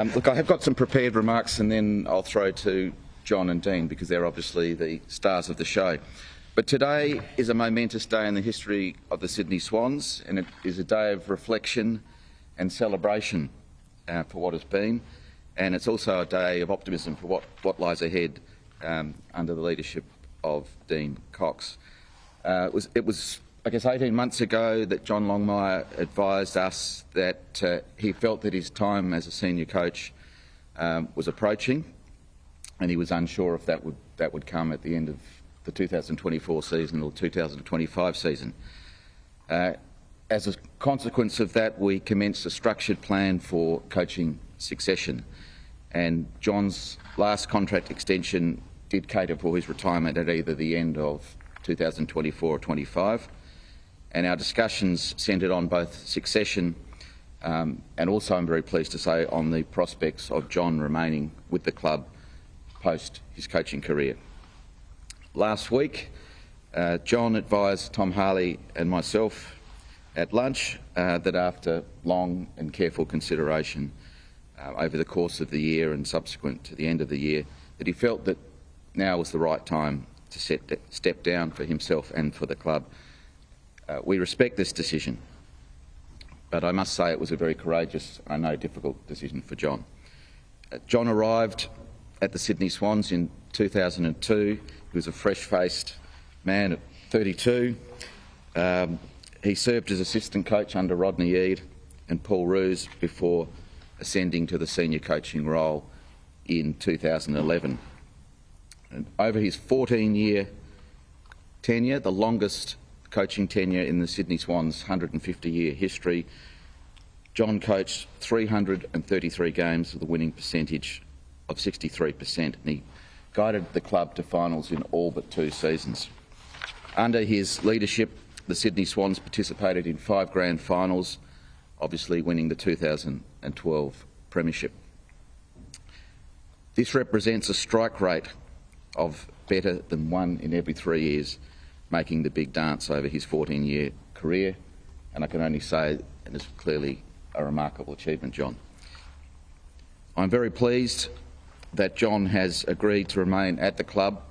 Look, I have got some prepared remarks and then I'll throw to John and Dean because they're obviously the stars of the show. But today is a momentous day in the history of the Sydney Swans, and it is a day of reflection and celebration for what has been, and it's also a day of optimism for what lies ahead under the leadership of Dean Cox. It was, I guess, 18 months ago that John Longmire advised us that he felt that his time as a senior coach was approaching, and he was unsure if that would come at the end of the 2024 season or 2025 season. As a consequence of that, we commenced a structured plan for coaching succession, and John's last contract extension did cater for his retirement at either the end of 2024 or 25, and our discussions centred on both succession and also, I'm very pleased to say, on the prospects of John remaining with the club post his coaching career. Last week, John advised Tom Harley and myself at lunch that after long and careful consideration over the course of the year and subsequent to the end of the year, that he felt that now was the right time to step down for himself and for the club. We respect this decision, but I must say it was a very courageous, I know, difficult decision for John. John arrived at the Sydney Swans in 2002. He was a fresh-faced man at 32. He served as assistant coach under Rodney Eade and Paul Roos before ascending to the senior coaching role in 2011. And over his 14-year tenure, the longest coaching tenure in the Sydney Swans' 150-year history, John coached 333 games with a winning percentage of 63%, and he guided the club to finals in all but 2 seasons. Under his leadership, the Sydney Swans participated in 5 grand finals, obviously winning the 2012 premiership. This represents a strike rate of better than 1 in every 3 years, making the big dance over his 14-year career, and I can only say it is clearly a remarkable achievement, John. I'm very pleased that John has agreed to remain at the club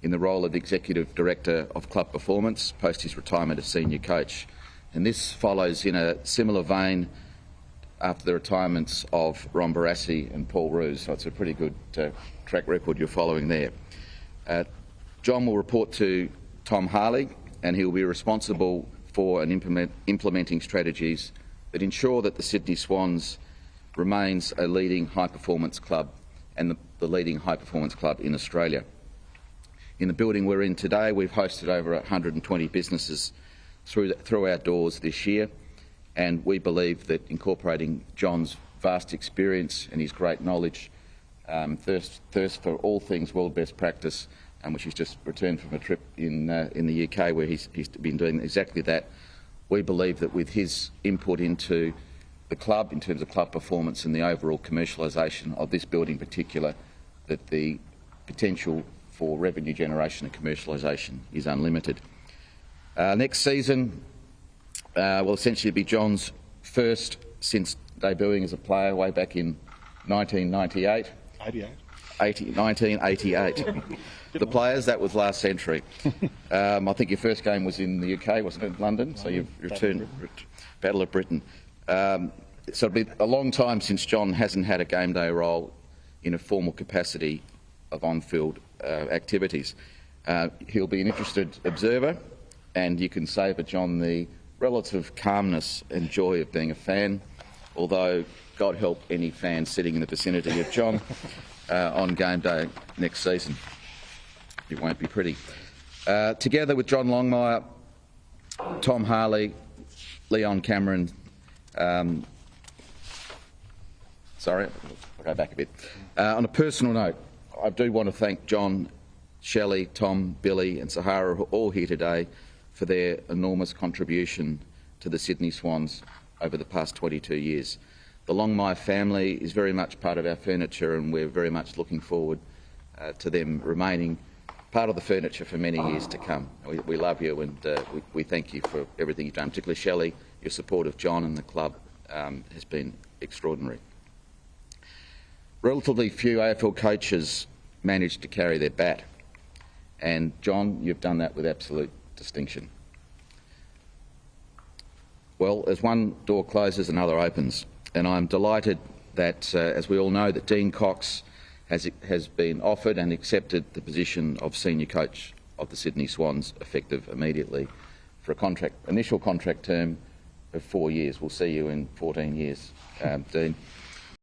in the role of Executive Director of Club Performance post his retirement as Senior Coach, and this follows in a similar vein after the retirements of Ron Barassi and Paul Roos, so it's a pretty good track record you're following there. John will report to Tom Harley, and he will be responsible for and implementing strategies that ensure that the Sydney Swans remains a leading high-performance club and the leading high-performance club in Australia. In the building we're in today, we've hosted over 120 businesses through our doors this year, and we believe that incorporating John's vast experience and his great knowledge, thirst for all things world best practice, which he's just returned from a trip in the UK where he's been doing exactly that. We believe that with his input into the club in terms of club performance and the overall commercialisation of this building in particular, that the potential for revenue generation and commercialisation is unlimited. Next season will essentially be John's first since debuting as a player way back in 1998. 1988. The players, that was last century. I think your first game was in the UK, wasn't it, London? So you've returned Battle of Britain. So it'll be a long time since John hasn't had a game day role in a formal capacity of on-field activities. He'll be an interested observer, and you can savour, John, the relative calmness and joy of being a fan, although God help any fan sitting in the vicinity of John on game day next season. It won't be pretty. Together with John Longmire, Tom Harley, Leon Cameron, sorry, I'll go back a bit. On a personal note, I do want to thank John, Shelley, Tom, Billy and Sahara, who are all here today, for their enormous contribution to the Sydney Swans over the past 22 years. The Longmire family is very much part of our furniture, and we're very much looking forward to them remaining part of the furniture for many years to come. We love you, and we thank you for everything you've done. Particularly Shelley, your support of John and the club has been extraordinary. Relatively few AFL coaches manage to carry their bat, and John, you've done that with absolute distinction. Well, as one door closes, another opens, and I'm delighted that, as we all know, that Dean Cox has been offered and accepted the position of senior coach of the Sydney Swans, effective immediately, for a initial contract term of 4 years. We'll see you in 14 years, Dean.